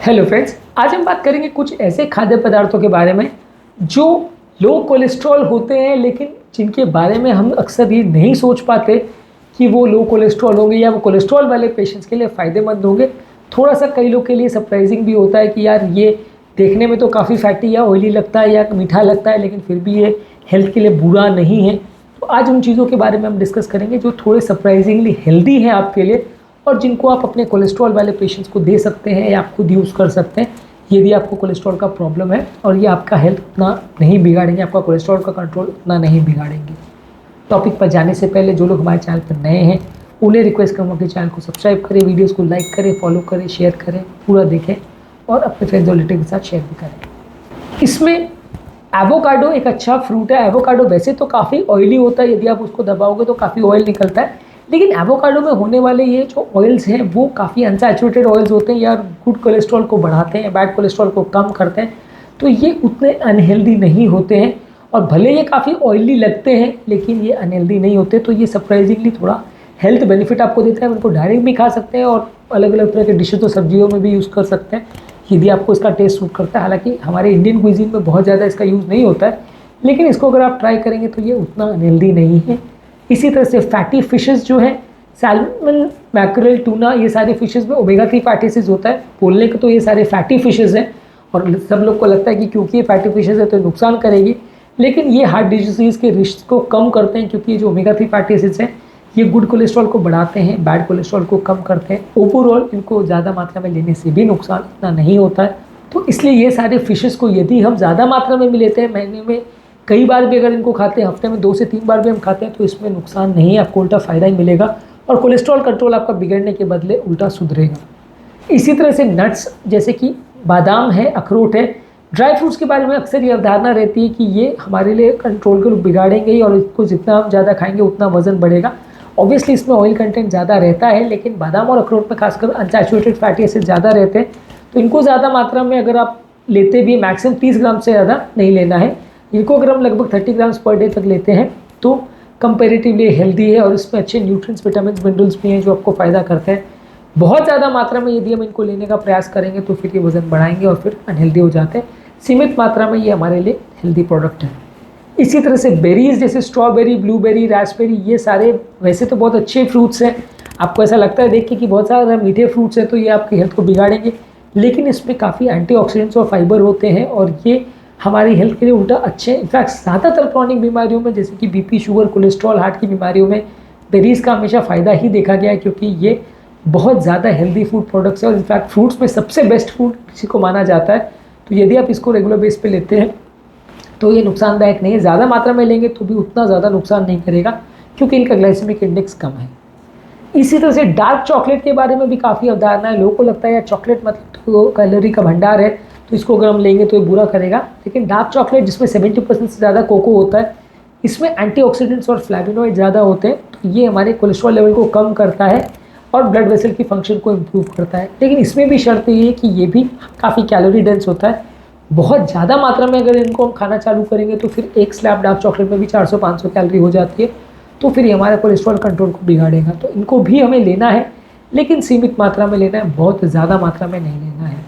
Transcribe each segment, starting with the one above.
Hello friends, आज हम बात करेंगे कुछ ऐसे खाद्य पदार्थों के बारे में जो लो कोलेस्ट्रॉल होते हैं, लेकिन जिनके बारे में हम अक्सर ये नहीं सोच पाते कि वो लो कोलेस्ट्रॉल होंगे या वो कोलेस्ट्रॉल वाले पेशेंट्स के लिए फ़ायदेमंद होंगे। थोड़ा सा कई लोग के लिए सरप्राइजिंग भी होता है कि यार ये देखने में तो काफ़ी फैटी या ऑयली लगता है या मीठा लगता है, लेकिन फिर भी ये हेल्थ के लिए बुरा नहीं है। तो आज उन चीज़ों के बारे में हम डिस्कस करेंगे जो थोड़े सरप्राइजिंगली हेल्दी हैं आपके लिए, और जिनको आप अपने कोलेस्ट्रॉल वाले पेशेंट्स को दे सकते हैं या आप खुद यूज़ कर सकते हैं यदि आपको कोलेस्ट्रॉल का प्रॉब्लम है, और ये आपका हेल्थ उतना नहीं बिगाड़ेंगे, आपका कोलेस्ट्रॉल का कंट्रोल उतना नहीं बिगाड़ेंगे। टॉपिक पर जाने से पहले जो लोग हमारे चैनल पर नए हैं उन्हें रिक्वेस्ट करूँगा कि चैनल को सब्सक्राइब करें, वीडियोज़ को लाइक करें, फॉलो करें, शेयर करें, पूरा देखें और अपने फ्रेंड्स और रिलेटिव के साथ शेयर भी करें। इसमें एवोकाडो एक अच्छा फ्रूट है। एवोकाडो वैसे तो काफ़ी ऑयली होता है, यदि आप उसको दबाओगे तो काफ़ी ऑयल निकलता है, लेकिन एवोकाडो में होने वाले ये जो ऑयल्स हैं वो काफ़ी अनसैचुरेटेड ऑयल्स होते हैं या गुड कोलेस्ट्रॉल को बढ़ाते हैं, बैड कोलेस्ट्रॉल को कम करते हैं। तो ये उतने अनहेल्दी नहीं होते हैं, और भले ये काफ़ी ऑयली लगते हैं लेकिन ये अनहेल्दी नहीं होते। तो ये सरप्राइजिंगली थोड़ा हेल्थ बेनिफिट आपको देता है। उनको डायरेक्ट भी खा सकते हैं और अलग अलग तरह के डिशेज तो सब्जियों में भी यूज़ कर सकते हैं यदि आपको इसका टेस्ट सूट करता है। हालांकि हमारे इंडियन क्विजीन में बहुत ज़्यादा इसका यूज़ नहीं होता है, लेकिन इसको अगर आप ट्राई करेंगे तो ये उतना अनहेल्दी नहीं है। इसी तरह से फैटी फिशेस जो है, सैल्मन, मैकरेल, टूना, ये सारे फिशेस में ओमेगा 3 फैटी एसिड्स होता है। बोलने के तो ये सारे फैटी फिशेस हैं, और सब लोग को लगता है कि क्योंकि ये फैटी फिशेस है तो नुकसान करेगी, लेकिन ये हार्ट डिजीज़ के रिस्क को कम करते हैं, क्योंकि ये जो ओमेगा 3 फैटी एसिड्स हैं ये गुड कोलेस्ट्रॉल को बढ़ाते हैं, बैड कोलेस्ट्रॉल को कम करते हैं। ओवरऑल इनको ज़्यादा मात्रा में लेने से भी नुकसान इतना नहीं होता है। तो इसलिए ये सारे फिशेस को यदि हम ज़्यादा मात्रा में भी लेते हैं, महीने में कई बार भी अगर इनको खाते हैं, हफ्ते में 2 से 3 बार भी हम खाते हैं, तो इसमें नुकसान नहीं है, आपको उल्टा फ़ायदा ही मिलेगा और कोलेस्ट्रॉल कंट्रोल आपका बिगड़ने के बदले उल्टा सुधरेगा। इसी तरह से नट्स जैसे कि बादाम है, अखरोट है, ड्राई फ्रूट्स के बारे में अक्सर ये अवधारणा रहती है कि ये हमारे लिए कंट्रोल को बिगाड़ेंगे ही, और इसको जितना हम ज़्यादा खाएंगे उतना वजन बढ़ेगा। ऑब्वियसली इसमें ऑयल कंटेंट ज़्यादा रहता है, लेकिन बादाम और अखरोट में खासकर अनसैचुरेटेड फैटी एसिड ज़्यादा रहते हैं। तो इनको ज़्यादा मात्रा में अगर आप लेते भी, मैक्सिमम 30 ग्राम से ज़्यादा नहीं लेना है। इनको अगर हम लगभग 30 ग्राम्स पर डे तक लेते हैं तो कंपेरेटिवली हेल्दी है, और इसमें अच्छे न्यूट्रिएंट्स, विटामिन, मिनरल्स भी हैं जो आपको फ़ायदा करते हैं। बहुत ज़्यादा मात्रा में यदि हम इनको लेने का प्रयास करेंगे तो फिर ये वज़न बढ़ाएंगे और फिर अनहेल्दी हो जाते हैं। सीमित मात्रा में ये हमारे लिए हेल्दी प्रोडक्ट है। इसी तरह से बेरीज़ जैसे स्ट्रॉबेरी, ब्लूबेरी, रास्पबेरी, ये सारे वैसे तो बहुत अच्छे फ्रूट्स हैं। आपको ऐसा लगता है देख के कि बहुत सारे मीठे फ्रूट्स हैं तो ये आपकी हेल्थ को बिगाड़ेंगे, लेकिन इसमें काफ़ी एंटीऑक्सीडेंट्स और फाइबर होते हैं, और ये हमारी हेल्थ के लिए उल्टा अच्छे। इनफैक्ट ज़्यादातर क्रॉनिक बीमारियों में जैसे कि बीपी, शुगर, कोलेस्ट्रॉल, हार्ट की बीमारियों में बेरीज़ का हमेशा फ़ायदा ही देखा गया है, क्योंकि ये बहुत ज़्यादा हेल्दी फूड प्रोडक्ट्स है, और इनफैक्ट फ्रूट्स में सबसे बेस्ट फूड किसी को माना जाता है। तो यदि आप इसको रेगुलर बेस पे लेते हैं तो ये नुकसानदायक नहीं है। ज़्यादा मात्रा में लेंगे तो भी उतना ज़्यादा नुकसान नहीं करेगा, क्योंकि इनका ग्लाइसेमिक इंडेक्स कम है। इसी तरह से डार्क चॉकलेट के बारे में भी काफ़ी अवधारणा है। लोगों को लगता है यार चॉकलेट मतलब तो कैलोरी का भंडार है, तो इसको अगर हम लेंगे तो ये बुरा करेगा, लेकिन डार्क चॉकलेट जिसमें 70% से ज़्यादा कोको होता है, इसमें एंटीऑक्सीडेंट्स और फ्लैविनॉइड ज़्यादा होते हैं। तो ये हमारे कोलेस्ट्रॉल लेवल को कम करता है और ब्लड वेसल की फंक्शन को इम्प्रूव करता है, लेकिन इसमें भी शर्त ये है कि ये भी काफ़ी कैलोरी डेंस होता है। बहुत ज़्यादा मात्रा में अगर इनको हम खाना चालू करेंगे तो फिर एक स्लैब डार्क चॉकलेट में भी 400-500 कैलोरी हो जाती है, तो फिर ये हमारे कोलेस्ट्रॉल कंट्रोल को बिगाड़ेगा। तो इनको भी हमें लेना है, लेकिन सीमित मात्रा में लेना है, बहुत ज़्यादा मात्रा में नहीं लेना है।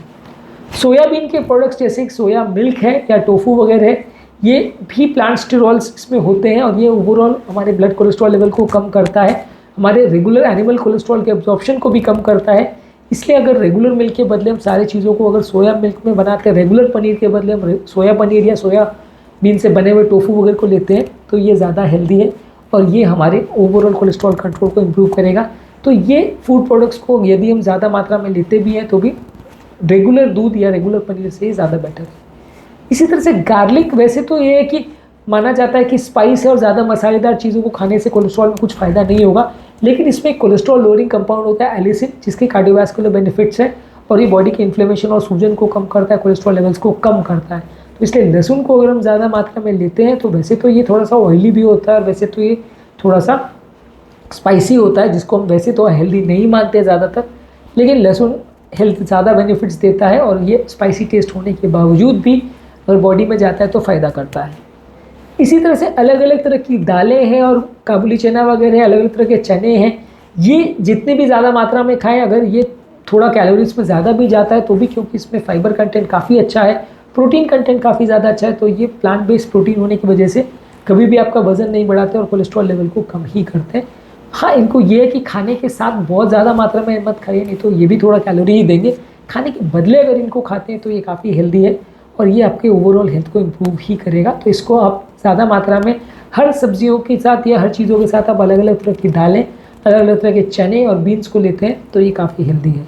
सोयाबीन के प्रोडक्ट्स जैसे सोया मिल्क है या टोफू वगैरह है, ये भी प्लांट स्टेरॉल्स इसमें होते हैं, और ये ओवरऑल हमारे ब्लड कोलेस्ट्रॉल लेवल को कम करता है, हमारे रेगुलर एनिमल कोलेस्ट्रॉल के एब्जॉर्प्शन को भी कम करता है। इसलिए अगर रेगुलर मिल्क के बदले हम सारी चीज़ों को अगर सोया मिल्क में बनाते हैं, रेगुलर पनीर के बदले हम सोया पनीर या सोयाबीन से बने हुए टोफू वगैरह को लेते हैं, तो ये ज़्यादा हेल्दी है, और ये हमारे ओवरऑल कोलेस्ट्रॉल कंट्रोल को इम्प्रूव करेगा। तो ये फूड प्रोडक्ट्स को यदि हम ज़्यादा मात्रा में लेते भी हैं तो भी रेगुलर दूध या रेगुलर पनीर से ज़्यादा बेटर है। इसी तरह से गार्लिक, वैसे तो ये है कि माना जाता है कि स्पाइस है और ज़्यादा मसालेदार चीज़ों को खाने से कोलेस्ट्रॉल में कुछ फ़ायदा नहीं होगा, लेकिन इसमें कोलेस्ट्रॉल लोअरिंग कंपाउंड होता है एलिसिन, जिसके कार्डियोवास्कुलर बेनिफिट्स हैं, और ये बॉडी के इन्फ्लेमेशन और सूजन को कम करता है, कोलेस्ट्रॉल लेवल्स को कम करता है। तो इसलिए लहसुन को अगर हम ज़्यादा मात्रा में लेते हैं तो वैसे तो ये थोड़ा सा ऑयली भी होता है, और वैसे तो ये थोड़ा सा स्पाइसी होता है, जिसको हम वैसे तो हेल्दी नहीं मानते ज़्यादातर, लेकिन लहसुन हेल्थ ज़्यादा बेनिफिट्स देता है, और ये स्पाइसी टेस्ट होने के बावजूद भी अगर बॉडी में जाता है तो फ़ायदा करता है। इसी तरह से अलग अलग तरह की दालें हैं और काबुली चना वगैरह, अलग अलग तरह के चने हैं, ये जितने भी ज़्यादा मात्रा में खाएं, अगर ये थोड़ा कैलोरीज में ज़्यादा भी जाता है तो भी, क्योंकि इसमें फाइबर कंटेंट काफ़ी अच्छा है, प्रोटीन कंटेंट काफ़ी ज़्यादा अच्छा है, तो ये प्लांट बेस्ड प्रोटीन होने की वजह से कभी भी आपका वजन नहीं बढ़ाते और कोलेस्ट्रॉल लेवल को कम ही करते हैं। हाँ, इनको ये है कि खाने के साथ बहुत ज़्यादा मात्रा में मत खाइए, नहीं तो ये भी थोड़ा कैलोरी ही देंगे। खाने के बदले अगर इनको खाते हैं तो ये काफ़ी हेल्दी है और ये आपके ओवरऑल हेल्थ को इम्प्रूव ही करेगा। तो इसको आप ज़्यादा मात्रा में हर सब्जियों के साथ या हर चीज़ों के साथ आप अलग अलग तरह की दालें, अलग अलग तरह के चने और बीन्स को लेते हैं तो ये काफ़ी हेल्दी है।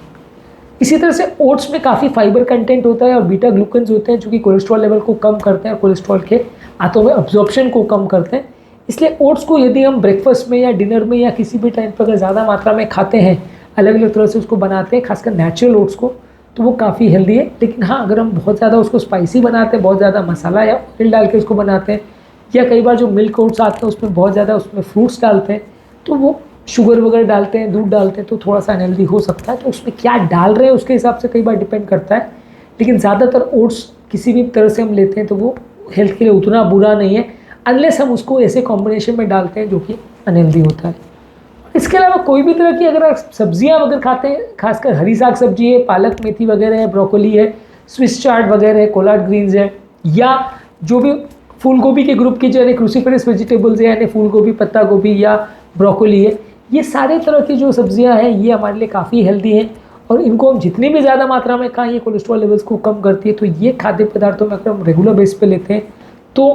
इसी तरह से ओट्स में काफ़ी फाइबर कंटेंट होता है और बीटा ग्लूकन्स होते हैं जो कि कोलेस्ट्रॉल लेवल को कम करते हैं और कोलेस्ट्रॉल के आंतों में अब्जॉर्प्शन को कम करते हैं। इसलिए ओट्स को यदि हम ब्रेकफास्ट में या डिनर में या किसी भी टाइम पर अगर ज़्यादा मात्रा में खाते हैं, अलग अलग तरह से उसको बनाते हैं, खासकर नेचुरल ओट्स को, तो वो काफ़ी हेल्दी है। लेकिन हाँ, अगर हम बहुत ज़्यादा उसको स्पाइसी बनाते हैं, बहुत ज़्यादा मसाला या ऑयल डाल के उसको बनाते हैं, या कई बार जो मिल्क ओट्स आते हैं उसमें बहुत ज़्यादा उसमें फ्रूट्स डालते हैं, तो वो शुगर वगैरह डालते हैं, दूध डालते हैं, तो थोड़ा सा अनहेल्दी हो सकता है। तो उसमें क्या डाल रहे हैं उसके हिसाब से कई बार डिपेंड करता है। लेकिन ज़्यादातर ओट्स किसी भी तरह से हम लेते हैं तो वो हेल्थ के लिए उतना बुरा नहीं है, अनलेस हम उसको ऐसे कॉम्बिनेशन में डालते हैं जो कि अनहेल्दी होता है। इसके अलावा कोई भी तरह की अगर आप सब्जियां अगर खाते हैं, खासकर हरी साग सब्जी है, पालक मेथी वगैरह है, ब्रोकोली है, स्विस चार्ट वगैरह है, कोलाड ग्रीन्स है, या जो भी फूल गोभी के ग्रुप की जो है क्रूसीफेरस वेजिटेबल्स है, यानी फूल गोभी, पत्ता गोभी या ब्रोकोली है, ये सारे तरह की जो सब्जियां हैं ये हमारे लिए काफ़ी हेल्दी हैं और इनको हम जितनी भी ज़्यादा मात्रा में खाएं ये कोलेस्ट्रॉल लेवल्स को कम करती है। तो ये खाद्य पदार्थों में अगर हम रेगुलर बेस पे लेते हैं तो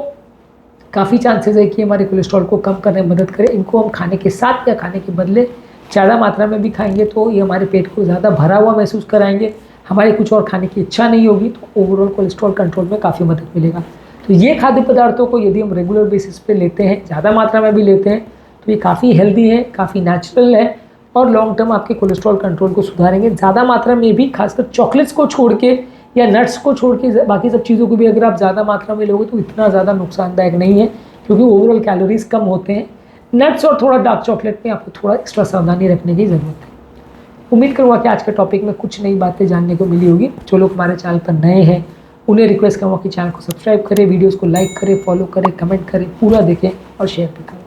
काफ़ी चांसेस है कि हमारे कोलेस्ट्रॉल को कम करने में मदद करें। इनको हम खाने के साथ या खाने के बदले ज़्यादा मात्रा में भी खाएंगे तो ये हमारे पेट को ज़्यादा भरा हुआ महसूस कराएंगे, हमारे कुछ और खाने की इच्छा नहीं होगी, तो ओवरऑल कोलेस्ट्रॉल कंट्रोल में काफ़ी मदद मिलेगा। तो ये खाद्य पदार्थों को यदि हम रेगुलर बेसिस पे लेते हैं, ज़्यादा मात्रा में भी लेते हैं, तो ये काफ़ी हेल्दी है, काफ़ी नेचुरल है और लॉन्ग टर्म आपके कोलेस्ट्रॉल कंट्रोल को सुधारेंगे। ज़्यादा मात्रा में भी, खासकर चॉकलेट्स को छोड़ के या नट्स को छोड़ के बाकी सब चीज़ों को भी अगर आप ज़्यादा मात्रा में लोगे तो इतना ज़्यादा नुकसानदायक नहीं है, क्योंकि ओवरऑल कैलोरीज कम होते हैं। नट्स और थोड़ा डार्क चॉकलेट में आपको थोड़ा एक्स्ट्रा सावधानी रखने की ज़रूरत है। उम्मीद करूँगा कि आज के टॉपिक में कुछ नई बातें जानने को मिली होगी। जो लोग हमारे चैनल पर नए हैं उन्हें रिक्वेस्ट करूँगा कि चैनल को सब्सक्राइब करें, वीडियोज़ को लाइक करें, फॉलो करें, कमेंट करें, पूरा देखें और शेयर भी करें।